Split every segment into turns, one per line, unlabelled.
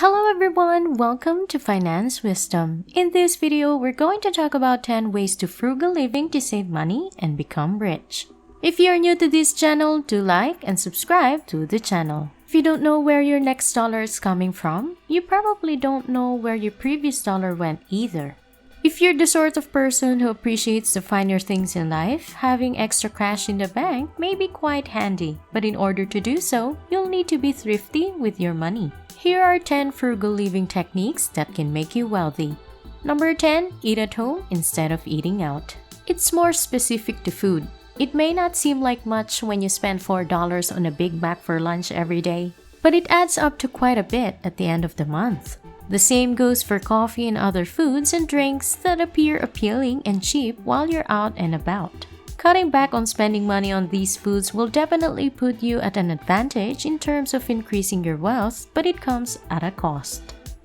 Hello everyone, welcome to Finance Wisdom. In this video, we're going to talk about 10 ways to frugal living to save money and become rich. If you're new to this channel, do like and subscribe to the channel. If you don't know where your next dollar is coming from, you probably don't know where your previous dollar went either. If you're the sort of person who appreciates the finer things in life, having extra cash in the bank may be quite handy. But in order to do so, you'll need to be thrifty with your money. Here are 10 frugal living techniques that can make you wealthy. Number 10. Eat at home instead of eating out. It's more specific to food. It may not seem like much when you spend $4 on a Big Mac for lunch every day, but it adds up to quite a bit at the end of the month. The same goes for coffee and other foods and drinks that appear appealing and cheap while you're out and about. Cutting back on spending money on these foods will definitely put you at an advantage in terms of increasing your wealth, but it comes at a cost.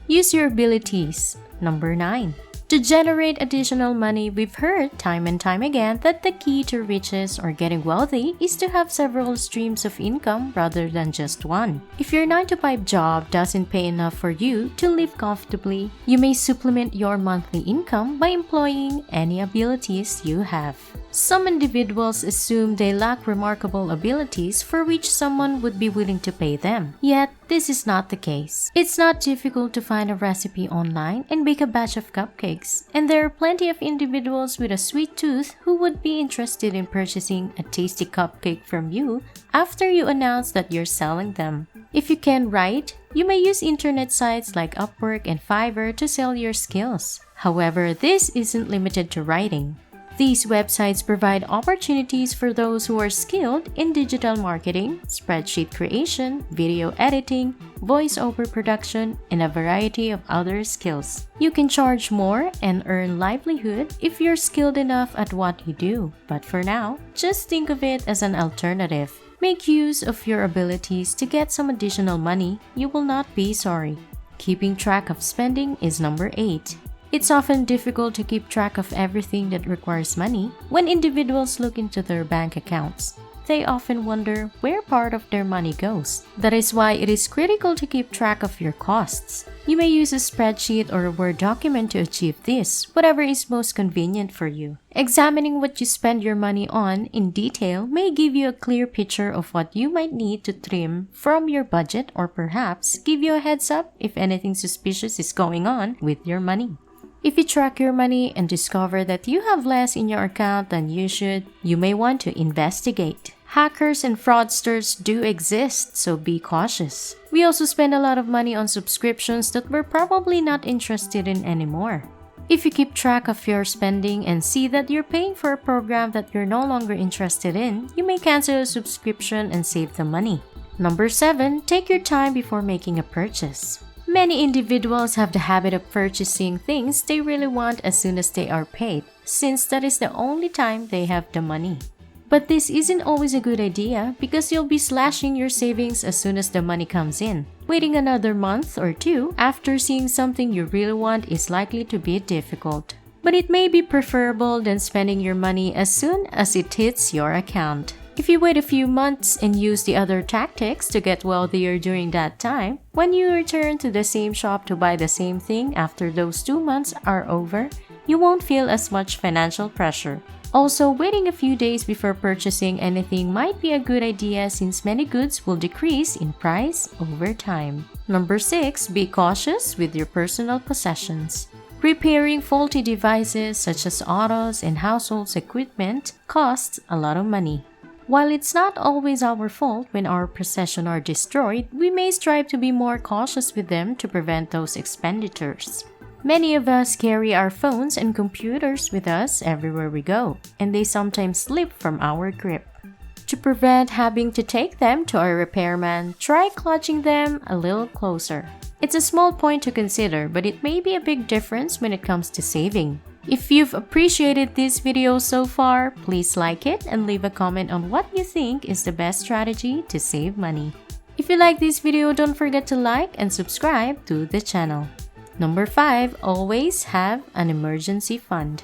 Use your abilities. Number 9. To generate additional money, we've heard time and time again that the key to riches or getting wealthy is to have several streams of income rather than just one. If your 9-to-5 job doesn't pay enough for you to live comfortably, you may supplement your monthly income by employing any abilities you have. Some individuals assume they lack remarkable abilities for which someone would be willing to pay them. Yet, this is not the case. It's not difficult to find a recipe online and bake a batch of cupcakes. And there are plenty of individuals with a sweet tooth who would be interested in purchasing a tasty cupcake from you after you announce that you're selling them. If you can write, you may use internet sites like Upwork and Fiverr to sell your skills. However, this isn't limited to writing. These websites provide opportunities for those who are skilled in digital marketing, spreadsheet creation, video editing, voice-over production, and a variety of other skills. You can charge more and earn livelihood if you're skilled enough at what you do. But for now, just think of it as an alternative. Make use of your abilities to get some additional money. You will not be sorry. Keeping track of spending is number 8. It's often difficult to keep track of everything that requires money. When individuals look into their bank accounts, they often wonder where part of their money goes. That is why it is critical to keep track of your costs. You may use a spreadsheet or a Word document to achieve this, whatever is most convenient for you. Examining what you spend your money on in detail may give you a clear picture of what you might need to trim from your budget or perhaps give you a heads up if anything suspicious is going on with your money. If you track your money and discover that you have less in your account than you should, you may want to investigate. Hackers and fraudsters do exist, so be cautious. We also spend a lot of money on subscriptions that we're probably not interested in anymore. If you keep track of your spending and see that you're paying for a program that you're no longer interested in, you may cancel a subscription and save the money. Number 7. Take your time before making a purchase. Many individuals have the habit of purchasing things they really want as soon as they are paid, since that is the only time they have the money. But this isn't always a good idea because you'll be slashing your savings as soon as the money comes in. Waiting another month or two after seeing something you really want is likely to be difficult. But it may be preferable than spending your money as soon as it hits your account. If you wait a few months and use the other tactics to get wealthier during that time, when you return to the same shop to buy the same thing after those 2 months are over, you won't feel as much financial pressure. Also, waiting a few days before purchasing anything might be a good idea since many goods will decrease in price over time. Number 6. Be cautious with your personal possessions. Repairing faulty devices such as autos and household equipment costs a lot of money. While it's not always our fault when our possessions are destroyed, we may strive to be more cautious with them to prevent those expenditures. Many of us carry our phones and computers with us everywhere we go, and they sometimes slip from our grip. To prevent having to take them to our repairman, try clutching them a little closer. It's a small point to consider, but it may be a big difference when it comes to saving. If you've appreciated this video so far, please like it and leave a comment on what you think is the best strategy to save money. If you like this video, don't forget to like and subscribe to the channel. Number 5. Always have an emergency fund.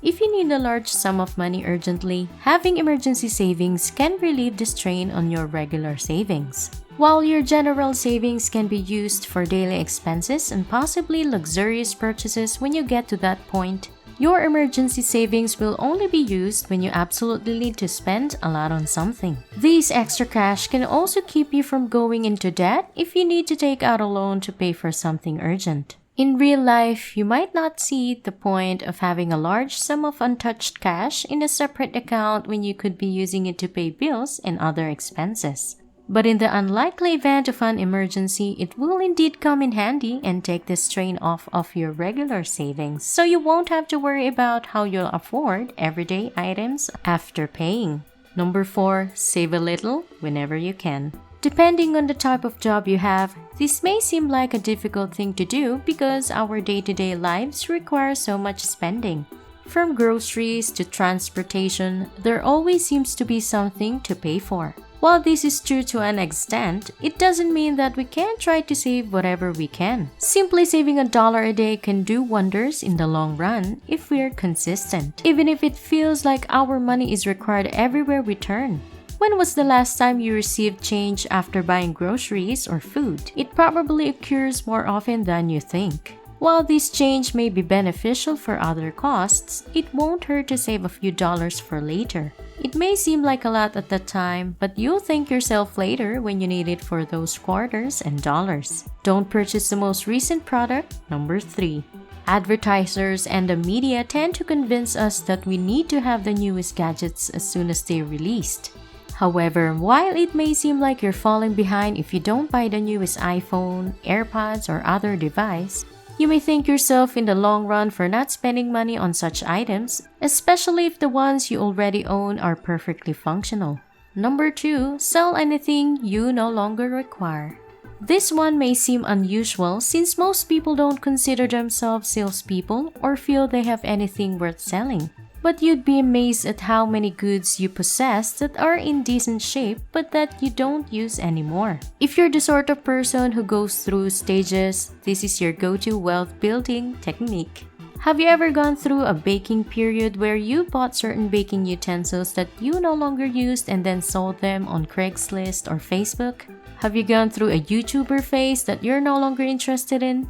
If you need a large sum of money urgently, having emergency savings can relieve the strain on your regular savings. While your general savings can be used for daily expenses and possibly luxurious purchases when you get to that point, your emergency savings will only be used when you absolutely need to spend a lot on something. This extra cash can also keep you from going into debt if you need to take out a loan to pay for something urgent. In real life, you might not see the point of having a large sum of untouched cash in a separate account when you could be using it to pay bills and other expenses. But in the unlikely event of an emergency, it will indeed come in handy and take the strain off of your regular savings, so you won't have to worry about how you'll afford everyday items after paying. Number 4, save a little whenever you can. Depending on the type of job you have, this may seem like a difficult thing to do because our day-to-day lives require so much spending. From groceries to transportation, there always seems to be something to pay for. While this is true to an extent, it doesn't mean that we can't try to save whatever we can. Simply saving $1 a day can do wonders in the long run if we're consistent, even if it feels like our money is required everywhere we turn. When was the last time you received change after buying groceries or food? It probably occurs more often than you think. While this change may be beneficial for other costs, it won't hurt to save a few dollars for later. It may seem like a lot at the time, but you'll thank yourself later when you need it for those quarters and dollars. Don't purchase the most recent product. Number 3. Advertisers and the media tend to convince us that we need to have the newest gadgets as soon as they're released. However, while it may seem like you're falling behind if you don't buy the newest iPhone, AirPods, or other device, you may thank yourself in the long run for not spending money on such items, especially if the ones you already own are perfectly functional. Number 2, sell anything you no longer require. This one may seem unusual since most people don't consider themselves salespeople or feel they have anything worth selling. But you'd be amazed at how many goods you possess that are in decent shape but that you don't use anymore. If you're the sort of person who goes through stages, this is your go-to wealth building technique. Have you ever gone through a baking period where you bought certain baking utensils that you no longer used and then sold them on Craigslist or Facebook? Have you gone through a YouTuber phase that you're no longer interested in?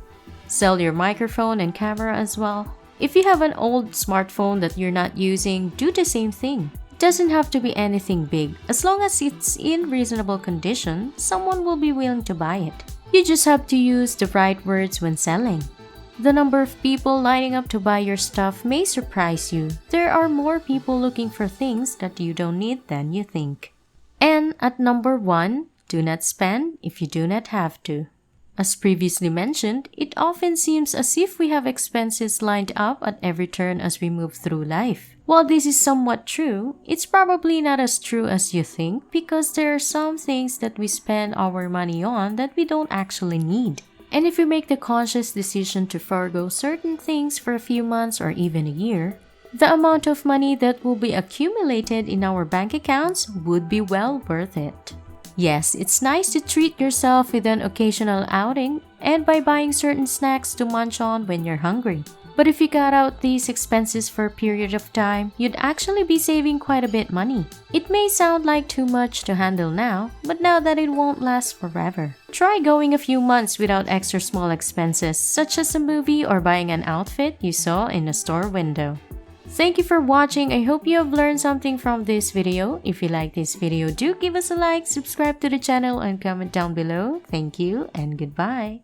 Sell your microphone and camera as well? If you have an old smartphone that you're not using, do the same thing. It doesn't have to be anything big. As long as it's in reasonable condition, someone will be willing to buy it. You just have to use the right words when selling. The number of people lining up to buy your stuff may surprise you. There are more people looking for things that you don't need than you think. And at number 1, do not spend if you do not have to. As previously mentioned, it often seems as if we have expenses lined up at every turn as we move through life. While this is somewhat true, it's probably not as true as you think because there are some things that we spend our money on that we don't actually need. And if we make the conscious decision to forego certain things for a few months or even a year, the amount of money that will be accumulated in our bank accounts would be well worth it. Yes, it's nice to treat yourself with an occasional outing and by buying certain snacks to munch on when you're hungry. But if you cut out these expenses for a period of time, you'd actually be saving quite a bit money. It may sound like too much to handle now, but now that it won't last forever. Try going a few months without extra small expenses, such as a movie or buying an outfit you saw in a store window. Thank you for watching. I hope you have learned something from this video. If you like this video, do give us a like, subscribe to the channel, and comment down below. Thank you and goodbye.